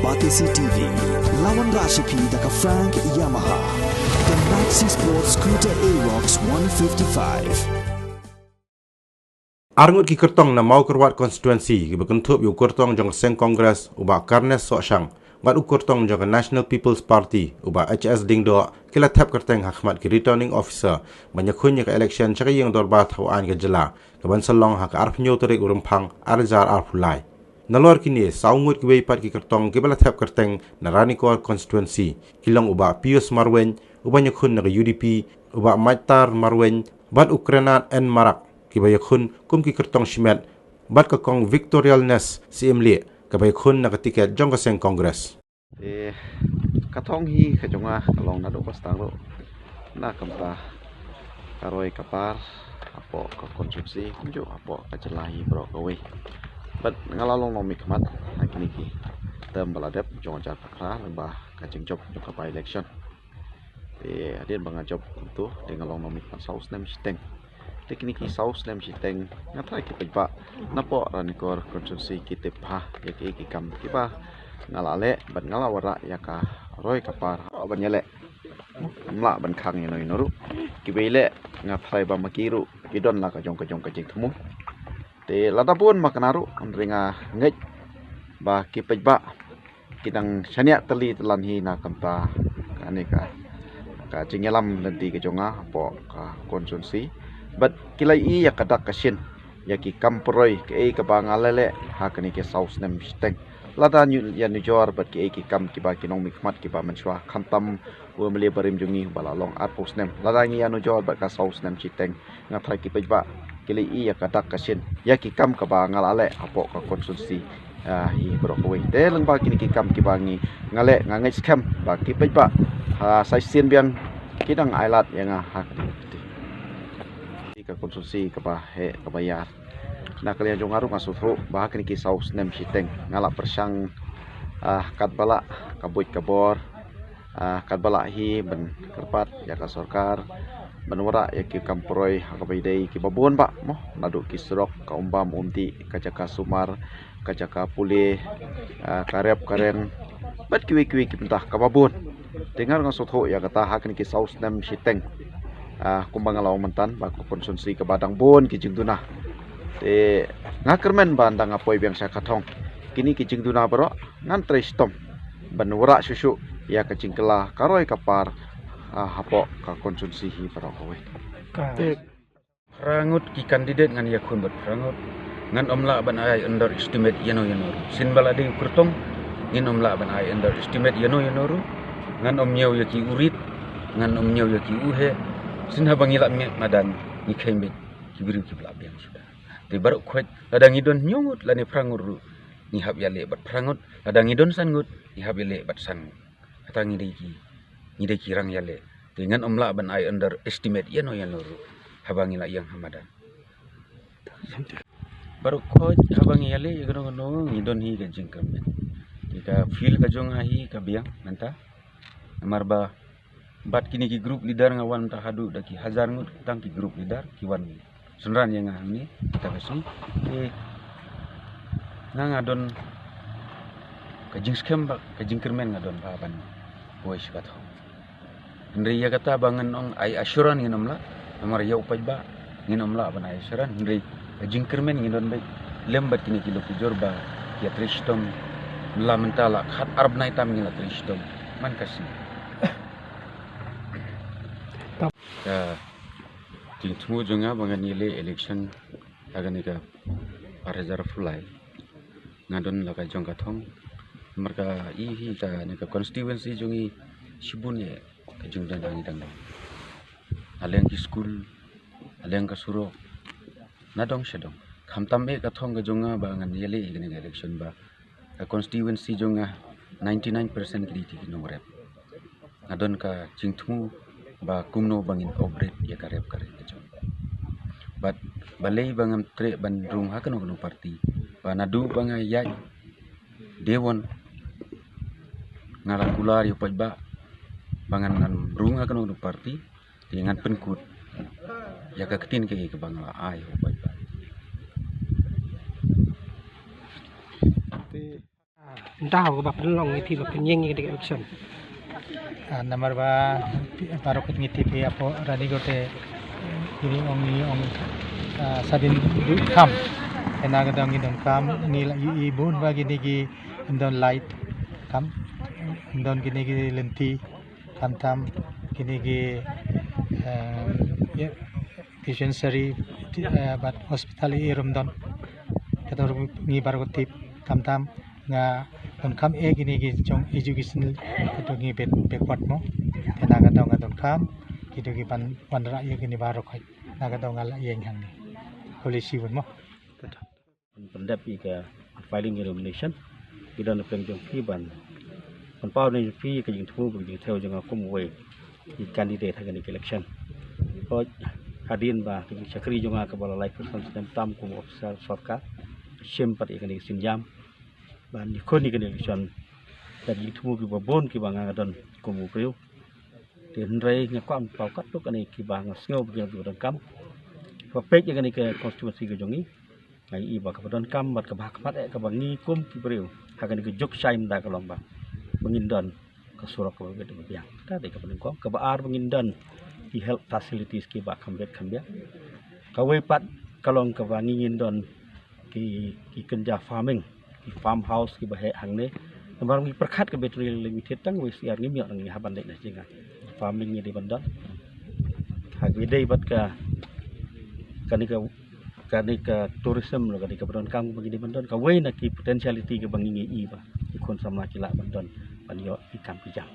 Batisi TV, lawan Rashipi daka Frank Yamaha, dan Maxi Sports Scooter Aerox 155. Arngut ki kertong na mau kerwat konstituensi ki berkentup yu kertong jong seng kongres uba Karnes Soksang ngat u kertong jong National People's Party uba HS Dingdo kila tap kerteng hakmat ki returning officer banyakunya ke election chaka yang dorba thawan ke jela ke ban salong hak arf nyo terik urumpang arzar arfulai nalor kini saungut ki weipat ki kertong ki bala tap kerteng na Ranikor konstituensi kilong uba Pius Marwen uba nyakun na UDP uba Maitar Marwen bat Ukrainat en Marak kibaya khun kum ki kertong shimet bat ka kong victorialness CML kabaya khun na tiket jong ka seng kongres katong hi kajonga kalong na do bastang do na kamta karoi kapar apo ka konsumsi kunjo apo ka jelahi bro kawe bat ngalalong no mikmat akini ki tem baladep jong jar pakra lembah ka jengjob jong ka election adien banga job tu dengalong no mikmat saus nem steng tekniki saus lem siteng ngatai ki pejba napo Ranikor konsumsi kitip ha ya ki kam kiba ngalale ban ngalawara ya ka roi kapar ban yale mla ban khang ni noru kibele ngatai ba makiru kidon la ka jong ka jing thumu te lada pun maknaru ringa ngej ba ki pejba kidang sania teli telan hi na kamta aneka ka jingelam nanti ke jonga po ka konsumsi but kilai i ya kadak kasin ya ki kamproi ke ka bangalele ha kani ke saus nem steng lada nyu ya ni jor but ke kam ki ba kinong mikmat ki ba manchwa khantam wo mele barim jungi bala long at post nem lada ni ya nu jor but ka saus nem chiteng ngathai ki pejba kilai i ya kadak kasin ya ki kam ka bangalale apo ka konsumsi hi brokoi te lang ba kini ki kam ki bangi ngale ngangai scam ba ki pejba ha sai sien biang kidang ailat yang ha ka konsumsi ka ba he ka bayar na kalian jong aru ngasutru bah kini ki saus nem siteng ngala persang kat bala kabuit kabor kat bala hi ben kerpat ya ka sorkar benwara ya ki kamproi ka baidai ki babon ba mo nadu ki serok ka umbam umti ka jaka sumar ka jaka pule karep karen bat kiwi ki pentah ka babon dengar ngasutru ya kata ha kini ki saus nem siteng kumbang alaw mantan baku konsumsi ke badang bon ki jingduna te ngakermen bandang apoi biang sakatong kini ki jingduna bro ngan trestom banwara susu ya ke jingkela karoi kapar hapo ka konsumsi hi bro kowe rangut ki kandidat ngan yakun bat rangut ngan omla ban ai underestimate yano sin balade kurtong ngin omla ban ai underestimate yano ngan omnyau yaki urit ngan omnyau yaki uhe sinha bangila madan ni khembet kibiru kibla biang sudah te baru khoj ladang idon nyungut lani prangur ni hab yale bat prangut ladang idon sangut ni hab yale bat san katangi deki rang yale dengan omla ban ai underestimate yano habangila yang hamadan baru khoj habangi yale gono idon hi gajing kamen tika feel ka jong hi ka biang nanta amarba bat kini ki grup leader ngawan ta hadu daki hazar ngut tang ki grup leader kiwan sunran yang ni kita kasi ngadon kajing scam ba kajing kermen ngadon papan boy sikat ho ndri ya kata bangan ong ai assuran nginom la amar ya upaj ba nginom la ban ai assuran ndri kajing kermen ngidon ba lembat kini kilo pujor ba ya tristom la mentala khat arab nai tam ngila tristom man kasi tingtmu jonga bangan nile election agani ka parzar fulai ngadon la ka jong kathong marka hi ta ne ka constituency jongi sibun ye ka jong dan dang aleng ki school aleng ka suro nadong shedong khamtam e kathong ka jonga bangan nile igani election ba ka constituency jonga 99% kriti nomrep ngadon ka tingtmu ba kumno bangin obret ya karep kejong but balai bangam tre bandrung hakan no parti ba nadu banga ya dewon ngarakular yo pajba bangan ngan rung hakan no parti dengan penkut ya kaketin ke bangla ai ho pajba entah aku bapak long itu bapak nyengi di election. Nomor ba baru ngiti pe apo rani gote ini ong sadin kam ena ga dang idon kam ni la i bun ba gini gi indon light kam indon gini gi lenti kam tam gini gi dispensary bat hospital i rumdon kator ni baru tip kam tam nga don kam gini gi jong educational kator gi backward mo ena ga dang don kam gitu gi pan ra ye gini baru kai naga dong ala yang hang ni polisi mo pendap ika filing nomination kita nak penjong kiban pau ni fi ke jing thu bu jing theo jong akum we di candidate hagan election ko hadin ba ki sakri jong ka bala life person tam kum officer sarkar sempat ikan di sinjam ban di koni ke election dan jing thu bi bon ki ba nga don kum priu tiền rây nghe quan vào cắt lúc này kỳ bà ngọc ngô bây giờ đang cắm và pek yang này cái constituency cái giống ní ngày y bà cái đơn cắm mặt cái bạc phát cái bang nghi kum kỳ beriu hàng cái jok sai menda cái lomba mengindan ke surat ke begitu biang tadi ke peningkong ke baar mengindan di health facilities ki ba kambet kawai pat kalong ke bang ngindon ki kerja farming ki farmhouse ki bah hang ne nomor mi perkat ke betul limited tang wis siar ngi miok ngi haban dek na jinga farming ni di bandar hak bidai bat ka kanika tourism lo kanika bandar kang bagi di bandar kawai na ki potentiality ke bangi i ba ikon sama kila bandar panyo ikam kijang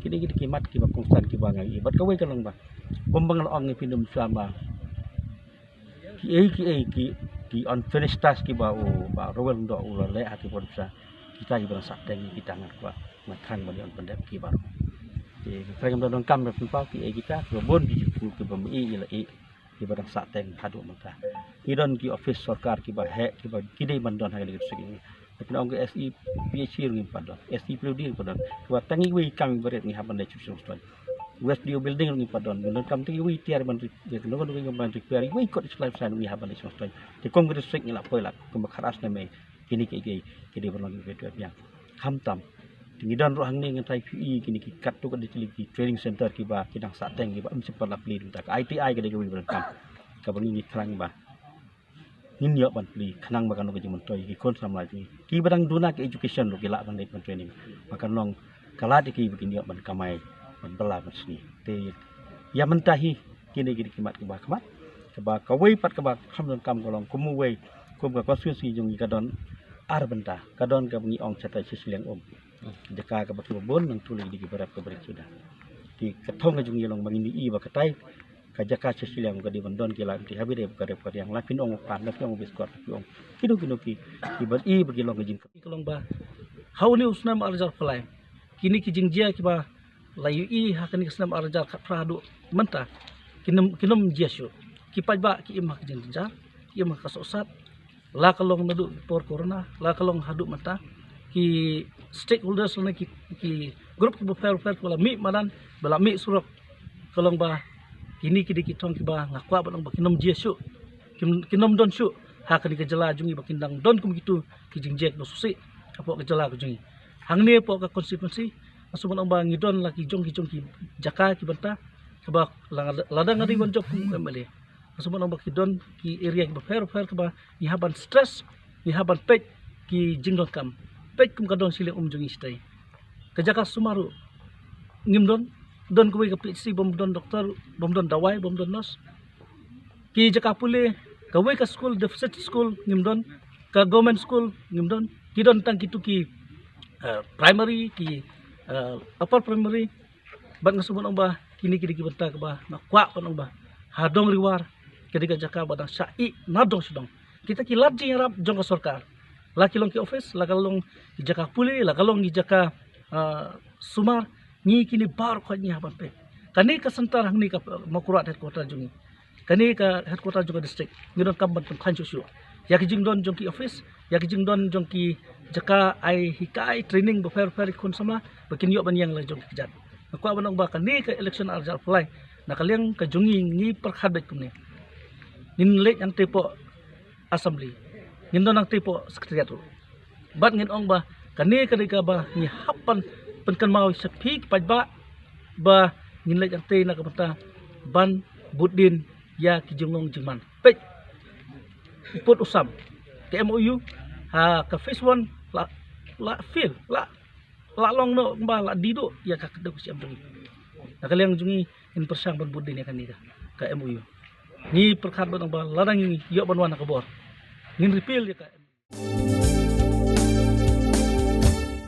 kini kimat ki ba konstan ki ba ngai bat kawai kalong ba bombang lo ang pinum sama ki unfinished task ki ba ba rowel ndo le ati pon sa kita ki berasa teng kita ngat ba makan ba on pendep ki ba Fragam don kam na pau ki kita robon di ku bami ila ki barang sa teng hadu mata idon ki office sarkar ki ba he ki ba kidai bandon ha le sigi tapi ong SE PhD ring padon SE PhD padon wa tangi wi kam beret ni haban le chusun stoi West Dio building ring padon don kam tangi wi tiar ban ya no no ring ban repair wi kot slide sign wi haban le chusun stoi ti kong district ni la poila ko kharas na me kini ki di berlang betu yang hamtam Tingidan roh hang ni ngan tai PE kini ki kat tu ka di training center ki ba kidang sa teng ki ba am separ lapli ta ka ITI ka de ki berkam ka bangi ni klang ba nin yo ban pli khnang ba kan ko jimun toy ki kon sam la ki badang duna ki education lo ki la ban ban training makan long kala de ki bikin yo ban kamai ban bela ban sni te ya mentahi kini ki kimat ki ba khamat ka ba ka wei pat ka ba kham don kam ko long kumu wei kum ka konstitusi jong ka don ar benta ka don ka bangi ong chatai sisilang jaka ka batu bon nang tuli di berap ka berik sudah ki katong ka jung yelong bangini i ba katai ka jaka sisilang ka di bandon ki lam ti habire ka rep ka yang lapin ong pan na ong biskot ki ong kido ki ban i bagi long jing ki long ba hauli usnam arjar falai kini ki jing jia ki ba layu i hakani usnam arjar ka pradu menta kinom jia syu ki paj ba ki imah jing jar ki imah ka sosat la kalong nadu por corona la kalong hadu mata ki stakeholders ni ki grup ki fair kala mi madan bala mi surok kalong ba kini ki dikitong ki ba ngakwa ba ba kinom jesu kinom don su ha ka jala jungi ba kindang don kum gitu ki jingjek no susi apo ka jala ko jungi hang ni po ka constituency asumon ang ba ngidon la ki jong ki jaka ki banta ka ba ladang ngadi bon jok MLA asumon ang ba ki don ki area ki ba fair ka ba ni haban stress ni haban pek ki jingdon kam pek kum kadon sile jungi stay kajaka sumaru ngimdon don kuwi ka PhD bom don doktor bom don dawai bom don nurse ki jaka pule ka we ka school deficit school ngimdon ka government school ngimdon ki don tang kitu ki primary ki upper primary ban ngasubon ba kini ki benta ka ba nakwa kon ba hadong riwar kedika jaka badang sai nadong sidong kita ki labji rap jong sarkar laki long ki office la kalong jaka puli la kalong jaka sumar ni kini bar ko ni haban pe kani ka santar hang ni ka makurat headquarter jungi kani ka headquarter juga district ni don kam ban khanju su ya ki jing don jong ki office ya ki jing don jong ki jaka ai hikai training ba fair kon sama bakin yo ban yang la jong kijat ko ban ba kani ka election arjar fly na kaliang ka jungi ni perkhabat kumne nin le yang tepo assembly ngin don ang tipo sekretariat bat ngin ong ba Kani kadika ba ni hapan penkan mau sepi pajba ba nilai yang teh nak kata ban budin ya kijungong jengman pek iput usam ke MOU ke phase 1 la feel la long no ba la dido ya ka keduk siam dulu nak kalian jungi in persang ban budin ya kan ke MOU ni perkara ba larang yo banwana ka bor ngin repeal ya ka